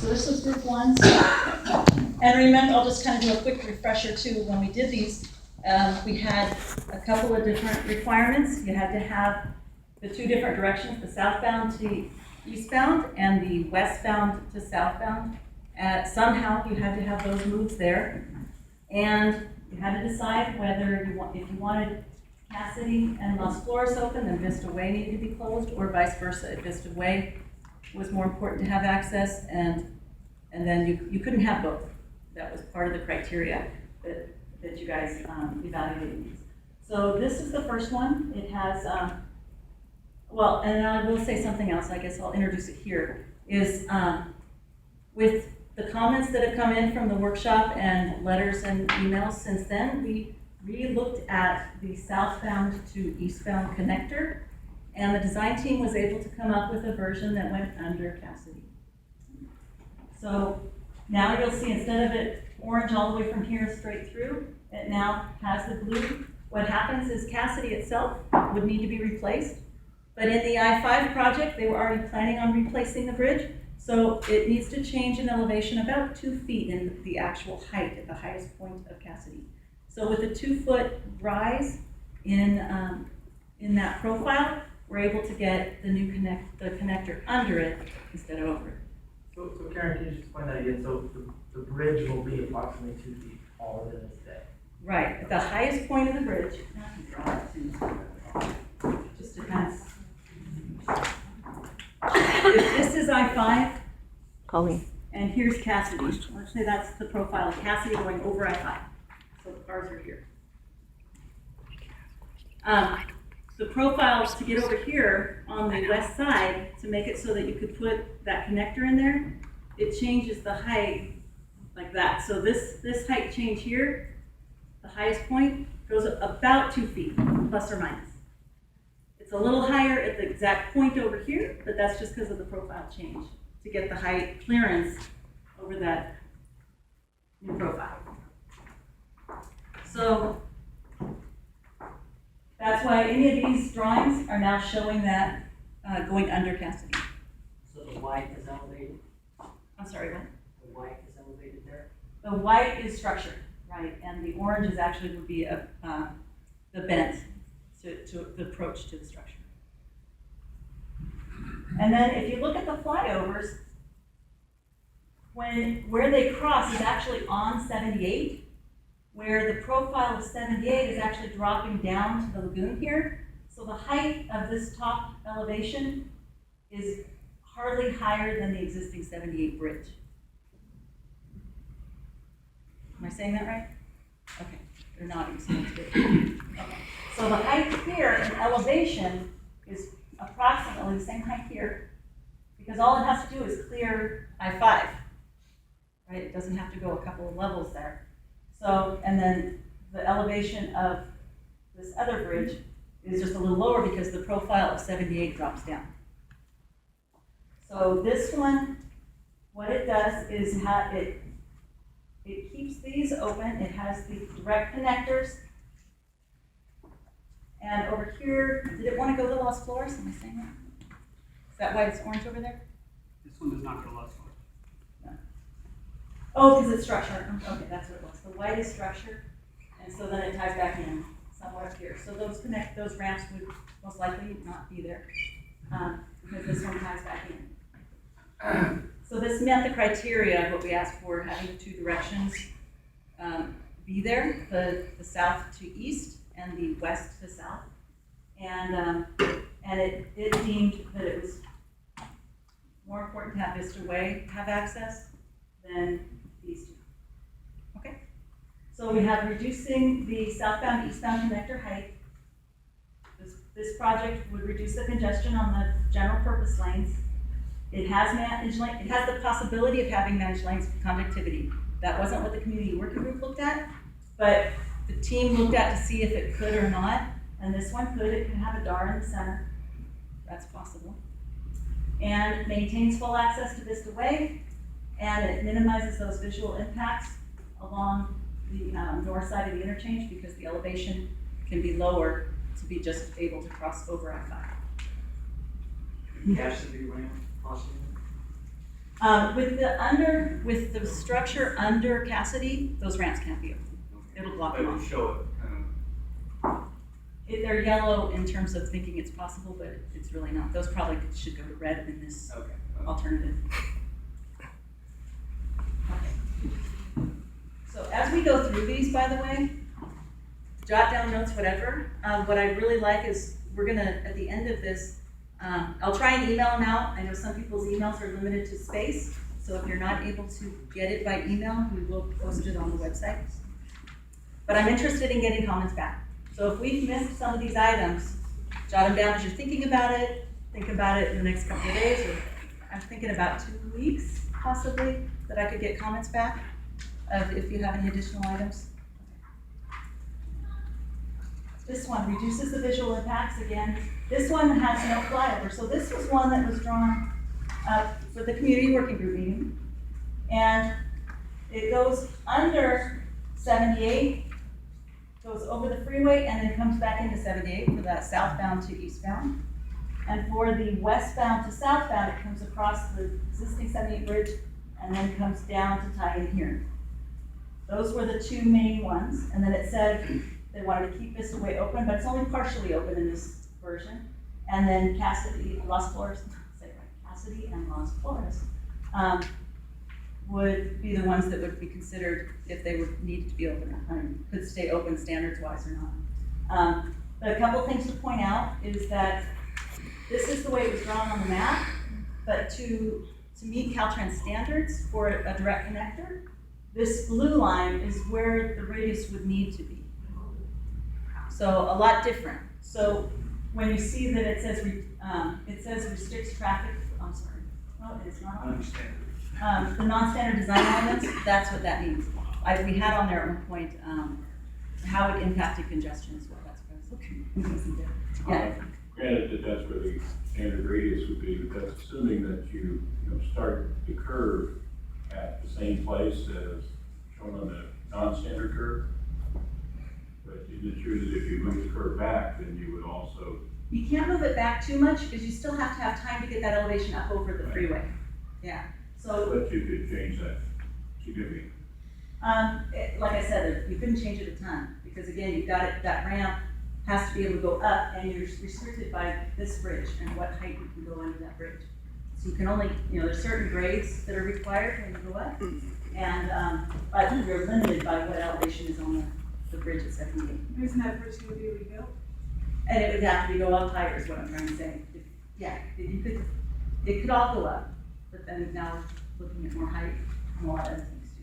So this was group one. And remember, I'll just kind of do a quick refresher too. When we did these, we had a couple of different requirements. You had to have the two different directions, the southbound to eastbound and the westbound to southbound. Somehow you had to have those moves there. And you had to decide whether if you wanted Cassidy and Las Flores open, then Vista Way needed to be closed, or vice versa. If Vista Way was more important to have access, and then you couldn't have both. That was part of the criteria that you guys evaluated these. So this is the first one. It has, well, and I will say something else, I guess I'll introduce it here, is with the comments that have come in from the workshop and letters and emails since then, we re-looked at the southbound to eastbound connector, and the design team was able to come up with a version that went under Cassidy. So now you'll see, instead of it orange all the way from here straight through, it now has the blue. What happens is Cassidy itself would need to be replaced, but in the I-5 project, they were already planning on replacing the bridge, so it needs to change in elevation about 2 feet in the actual height at the highest point of Cassidy. So with a 2-foot rise in that profile, we're able to get the new connector under it instead of over it. So Karen, can you just explain that again? So the bridge will be approximately 2 feet taller than it is today. Right, at the highest point of the bridge, I can draw it too. Just depends. If this is I-5, Colleen. and here's Cassidy, let's say that's the profile of Cassidy going over I-5. So the cars are here. The profile to get over here on the west side, to make it so that you could put that connector in there, it changes the height like that. So this height change here, the highest point, goes about 2 feet, plus or minus. It's a little higher at the exact point over here, but that's just because of the profile change, to get the height clearance over that new profile. So that's why any of these drawings are now showing that going under Cassidy. So the white is elevated? I'm sorry, what? The white is elevated there? The white is structure, right, and the orange is actually would be the bent to the approach to the structure. And then if you look at the flyovers, where they cross is actually on 78, where the profile of 78 is actually dropping down to the lagoon here. So the height of this top elevation is hardly higher than the existing 78 bridge. Am I saying that right? Okay, they're nodding, so that's good. Okay. So the height here in elevation is approximately the same height here, because all it has to do is clear I-5, right? It doesn't have to go a couple of levels there. So, and then the elevation of this other bridge is just a little lower because the profile of 78 drops down. So this one, what it does is it keeps these open. It has the direct connectors. And over here, did it want to go to Las Flores? Am I saying that? Is that why it's orange over there? This one does not go Las Flores. Oh, because it's structure. Okay, that's what it was. The white is structure, and so then it ties back in somewhere up here. So those ramps would most likely not be there because this one ties back in. So this met the criteria of what we asked for, having the two directions be there, the south to east and the west to south, and it deemed that it was more important to have Vista Way have access than these two. Okay, so we have reducing the southbound eastbound connector height. This project would reduce the congestion on the general purpose lanes. It has managed lane. It has the possibility of having managed lanes for conductivity. That wasn't what the community working group looked at, but the team looked at to see if it could or not. And this one could. It can have a DAR in the center. That's possible. And it maintains full access to Vista Way, and it minimizes those visual impacts along the north side of the interchange because the elevation can be lower to be just able to cross over I-5. Cassidy ramp possible? With the structure under Cassidy, those ramps can't be open. It'll block I them would off. show it kind They're yellow in terms of thinking it's possible, but it's really not. Those probably should go to red in this of, okay. alternative. Okay. So as we go through these, by the way, jot down notes, whatever. What I really like is we're gonna, at the end of this, I'll try and email them out. I know some people's emails are limited to space, so if you're not able to get it by email, we will post it on the website. But I'm interested in getting comments back. So if we've missed some of these items, jot them down as you're thinking about it. Think about it in the next couple of days, or I'm thinking about 2 weeks, possibly, that I could get comments back if you have any additional items. This one reduces the visual impacts again. This one has no flyover. So this was one that was drawn for the community working group meeting. And it goes under 78, goes over the freeway, and then comes back into 78 for that southbound to eastbound. And for the westbound to southbound, it comes across the existing 78 bridge and then comes down to tie in here. Those were the two main ones. And then it said they wanted to keep Vista Way open, but it's only partially open in this version. And then Cassidy and Las Flores would be the ones that would be considered if they would need to be open, could stay open standards wise or not. But a couple things to point out is that this is the way it was drawn on the map, but to meet Caltrans standards for a direct connector, this blue line is where the radius would need to be. So a lot different. So when you see that it says restricts traffic, I'm sorry, no, it's not I on. understand. The non-standard design elements, that's what that means. We had on there at one point, how it impacted congestion is what that's supposed to be. Yeah. Granted that that's where the standard radius would be, but that's assuming that you start the curve at the same place as shown on the non-standard curve. But isn't it true that if you move the curve back, then you would also? You can't move it back too much because you still have to have time to get that elevation up over the freeway. Yeah. So, But you could change that significantly. like I said, you couldn't change it a ton because again, you've got it. That ramp has to be able to go up, and you're restricted by this bridge and what height you can go under that bridge. So you can only, there's certain grades that are required when you go up, and but you're limited by what elevation is on the bridge at 78. Isn't that bridge gonna be rebuilt? And it would have to go up higher is what I'm trying to say. It could all go up, but then now looking at more height and a lot of other things too.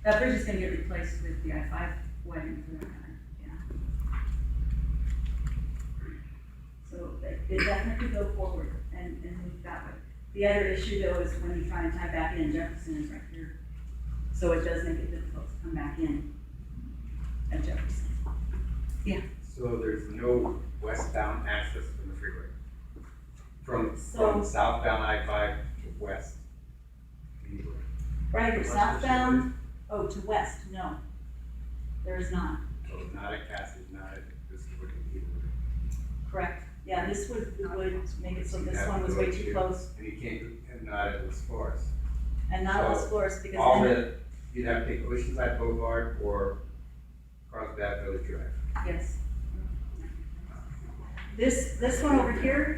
That bridge is gonna get replaced with the I-5 widening for that kind, yeah. So it definitely go forward and move that way. The other issue though is when you try and tie back in, Jefferson is right here. So it does make it difficult to come back in at Jefferson. Yeah. So there's no westbound access from the freeway? From So- southbound I-5 to west? Anywhere? Right here, southbound, to west, no. There is not. So not at Cassidy, not at this would be either. Correct. Yeah, this would make it so You this have one to was go way too to- close. And you can't, and not at Las Flores. And not So, Las Flores because All then, the, you'd have to take Oceanside Boulevard or cross Bath Village Drive. yes. This one over here,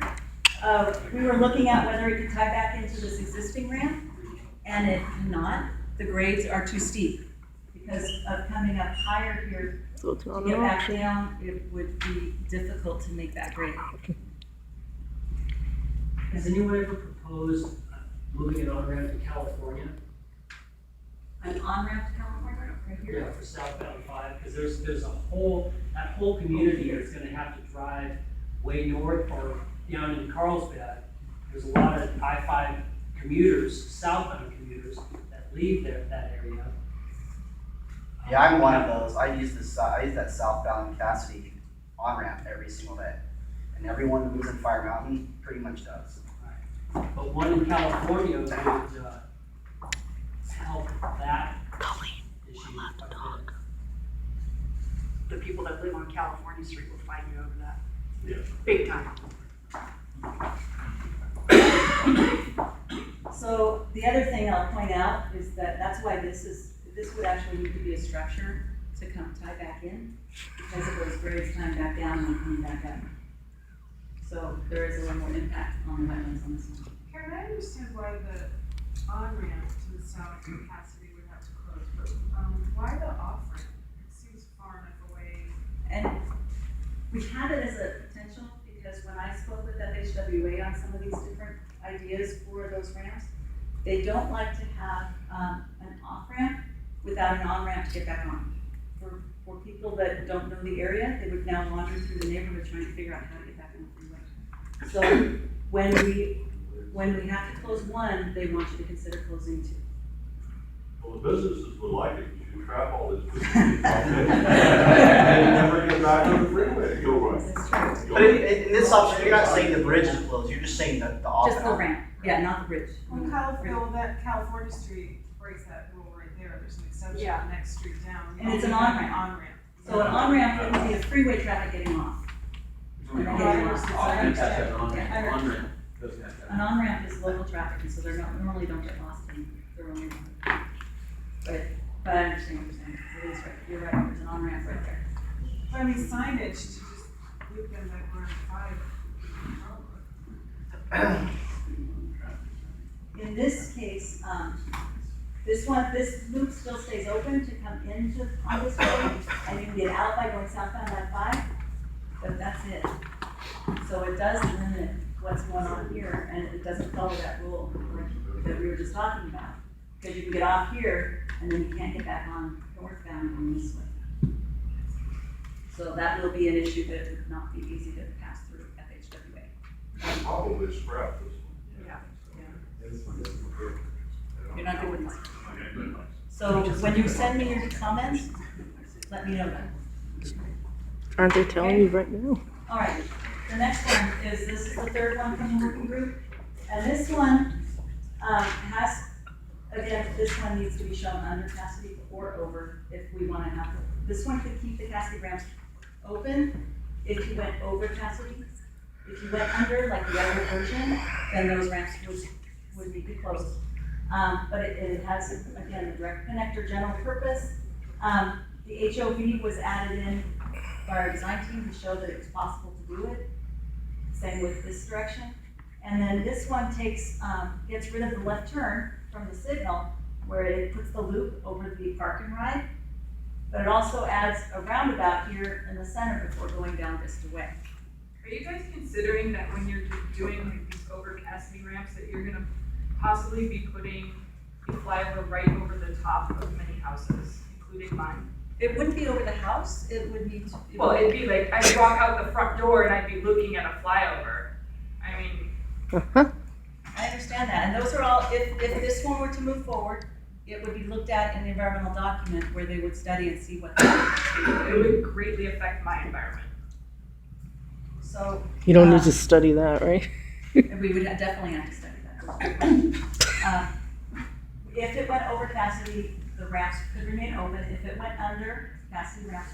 we were looking at whether it could tie back into this existing ramp, and it cannot. The grades are too steep because of coming up higher here. So it's To not get an back option. down, it would be difficult to make that grade. Has anyone ever proposed moving it on ramp to California? An on-ramp to California, right here. Yeah, for southbound 5, because there's that whole community is gonna have to drive way north or down in Carlsbad. There's a lot of I-5 commuters, southbound commuters, that leave that area. Yeah, I'm one of those. I use that southbound Cassidy on-ramp every single day. And everyone who lives in Fire Mountain pretty much does. But one in California would help that issue quite a bit. The people that live on California Street will fight you over that. Yeah. Big time. So So the other thing I'll point out is that that's why this would actually need to be a structure to come tie back in, because of those grades tying back down and coming back up. So there is a little more impact on the wetlands on this one. Karen, I understand why the on-ramp to the south of Cassidy would have to close, but, why the off-ramp? It seems far enough away. And we had it as a potential, because when I spoke with FHWA on some of these different ideas for those ramps, they don't like to have an off-ramp without an on-ramp to get back on. For people that don't know the area, they would now wander through the neighborhood trying to figure out how to get back on the freeway. So when we have to close one, they want you to consider closing two. Well, the businesses would like it, you travel this. And never get back on the freeway. Go right. That's true. But in this option, you're not saying the bridge is closed, you're just saying that the off Just and the on. ramp, yeah, not the bridge. That California Street breaks that rule right there, there's an exception Yeah. the next street down. And it's an on-ramp. On-ramp. So an on-ramp wouldn't be a freeway traffic getting off. And then getting off. I understand. An on-ramp is local traffic, and so they're not, normally don't get lost in their own neighborhood. But I understand what you're saying, it is right, you're right, there's an on-ramp right there. I mean, signage to just loop them like we're on 5. In this case, this loop still stays open to come into on this road, and you can get out by going southbound by 5, but that's it. So it does limit what's going on here, and it doesn't follow that rule that we were just talking about. Because you can get off here, and then you can't get back on northbound on this way. So that will be an issue that would not be easy to pass through FHWA. Probably scrap this one. You're not good with this. So when you send me your comments, let me know that. Aren't they telling you right now? All right, the next one is, this is the third one from the working group. And this one has, again, this one needs to be shown under Cassidy or over if we want to have it. This one could keep the Cassidy ramps open if you went over Cassidy. If you went under, like the other version, then those ramps would be closed. But it has, again, a direct connector general purpose. The HOV was added in by our design team to show that it's possible to do it. Same with this direction. And then this one gets rid of the left turn from the signal where it puts the loop over the park and ride. But it also adds a roundabout here in the center before going down Vista Way. Are you guys considering that when you're doing like these over Cassidy ramps, that you're gonna possibly be putting a flyover right over the top of many houses, including mine? It wouldn't be over the house, it would be. Well, it'd be like, I'd walk out the front door and I'd be looking at a flyover. I mean, I understand that, and those are all, if this one were to move forward, it would be looked at in the environmental document where they would study and see what. it would greatly affect my environment. So. You don't need to study that, right? We would definitely have to study that. If it went over Cassidy, the ramps could remain open. If it went under, Cassidy ramps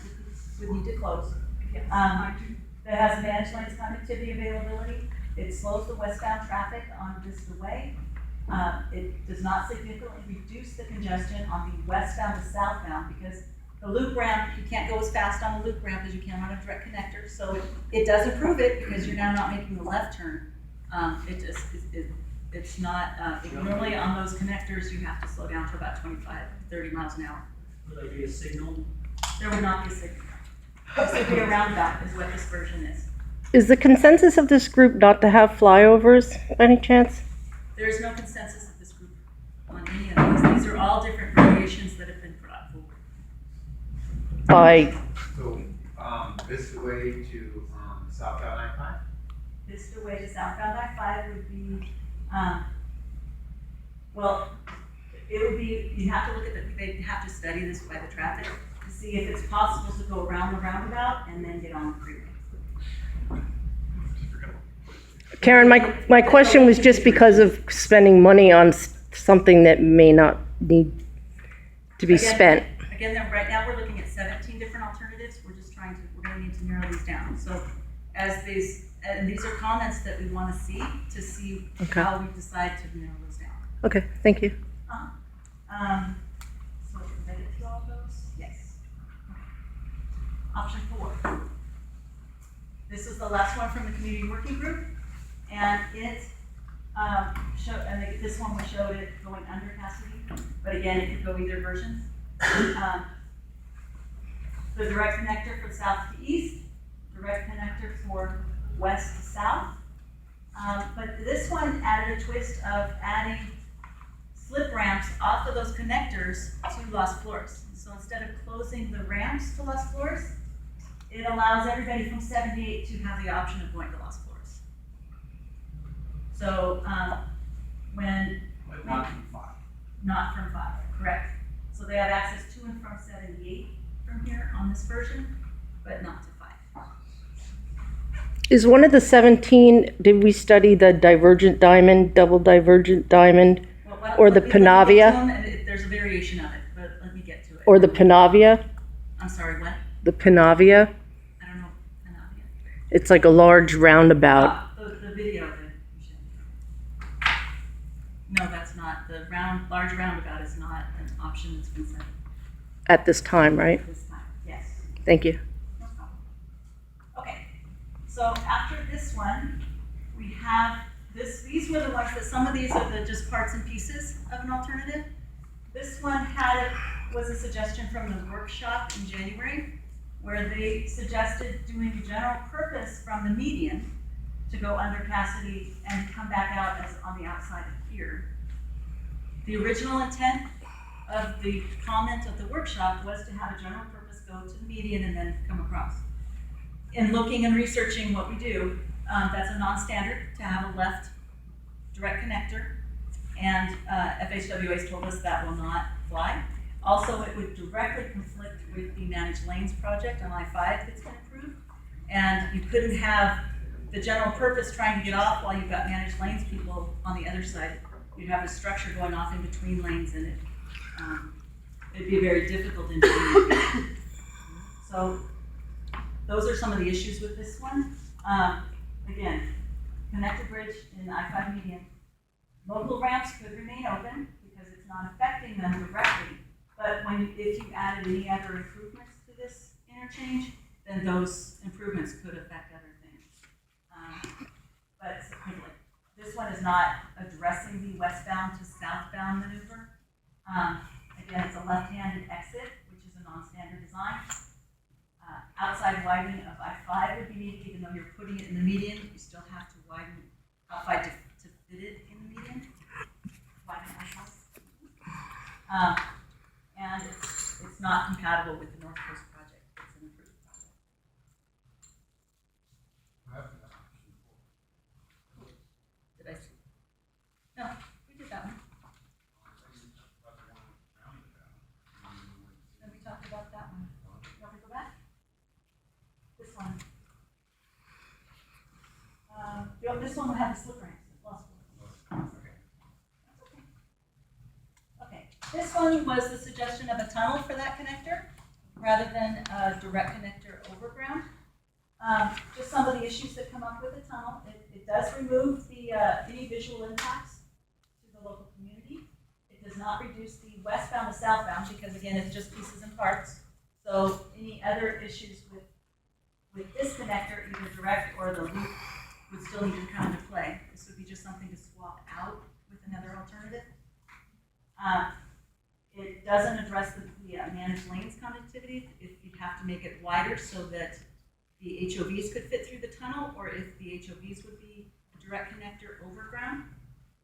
would need to close. It has managed lanes connectivity availability. It slows the westbound traffic on Vista Way. It does not significantly reduce the congestion on the westbound to southbound because the loop ramp, you can't go as fast on the loop ramp as you can on a direct connector. So it does improve it because you're now not making the left turn. It's not, normally on those connectors, you have to slow down to about 25, 30 miles an hour. Will there be a signal? There would not be a signal. This would be a roundabout is what this version is. Is the consensus of this group not to have flyovers by any chance? There is no consensus of this group on any of these. These are all different variations that have been brought forward. By, So, this way to, southbound I-5? Vista Way to southbound I-5 would be, well, it would be, you have to look at they'd have to study this by the traffic to see if it's possible to go around the roundabout and then get on the freeway. Karen, my question was just because of spending money on something that may not need to be spent. Again, right now we're looking at 17 different alternatives. We're gonna need to narrow these down. So and these are comments that we want to see Okay. how we decide to narrow those down. Okay, thank you. So related to all those? Yes. Option 4. This was the last one from the community working group, and it showed, and this one showed it going under Cassidy, but again, it could go either version. The direct connector for south to east, direct connector for west to south. But this one added a twist of adding slip ramps off of those connectors to Las Flores. So instead of closing the ramps to Las Flores, it allows everybody from 78 to have the option of going to Las Flores. So when But not from 5. not from 5, correct. So they have access to and from 78 from here on this version, but not to 5. Is one of the 17, did we study the divergent diamond, double divergent diamond, Well, why don't- or the let me get to Panavia? them, and there's a variation of it, but let me get to it. Or the Panavia? I'm sorry, what? The Panavia? I don't know, Panavia. It's like a large roundabout. The video that you showed. No, that's not, the large roundabout is not an option that's been set At this time, right? this time, yes. Thank you. No problem. Okay, so after this one, we have these were the ones that, some of these are the just parts and pieces of an alternative. This one was a suggestion from the workshop in January, where they suggested doing a general purpose from the median to go under Cassidy and come back out as on the outside of here. The original intent of the comment of the workshop was to have a general purpose go to the median and then come across. In looking and researching what we do, that's a non-standard to have a left direct connector, and FHWA has told us that will not fly. Also, it would directly conflict with the managed lanes project on I-5 that's been approved, and you couldn't have the general purpose trying to get off while you've got managed lanes people on the other side. You'd have a structure going off in between lanes, and it'd be very difficult in doing. So those are some of the issues with this one. Again, connected bridge in I-5 median. Local ramps could remain open because it's not affecting them directly. But if you added any other improvements to this interchange, then those improvements could affect other things. But this one is not addressing the westbound to southbound maneuver. Again, it's a left-handed exit, which is a non-standard design. Outside widening of I-5 would be needed, even though you're putting it in the median, you still have to widen outside to fit it in the median. Widen I-5. And it's not compatible with the North Coast project. It's an improved project. Did I see? No, we did that one. And we talked about that one. You want me to go back? This one. This one will have the slip ramps. Okay, this one was the suggestion of a tunnel for that connector rather than a direct connector overground. Just some of the issues that come up with the tunnel. It does remove the any visual impacts to the local community. It does not reduce the westbound to southbound because again, it's just pieces and parts. So any other issues with this connector, either direct or the loop, would still need to come into play. This would be just something to swap out with another alternative. It doesn't address the managed lanes connectivity. If you'd have to make it wider so that the HOVs could fit through the tunnel, or if the HOVs would be a direct connector overground.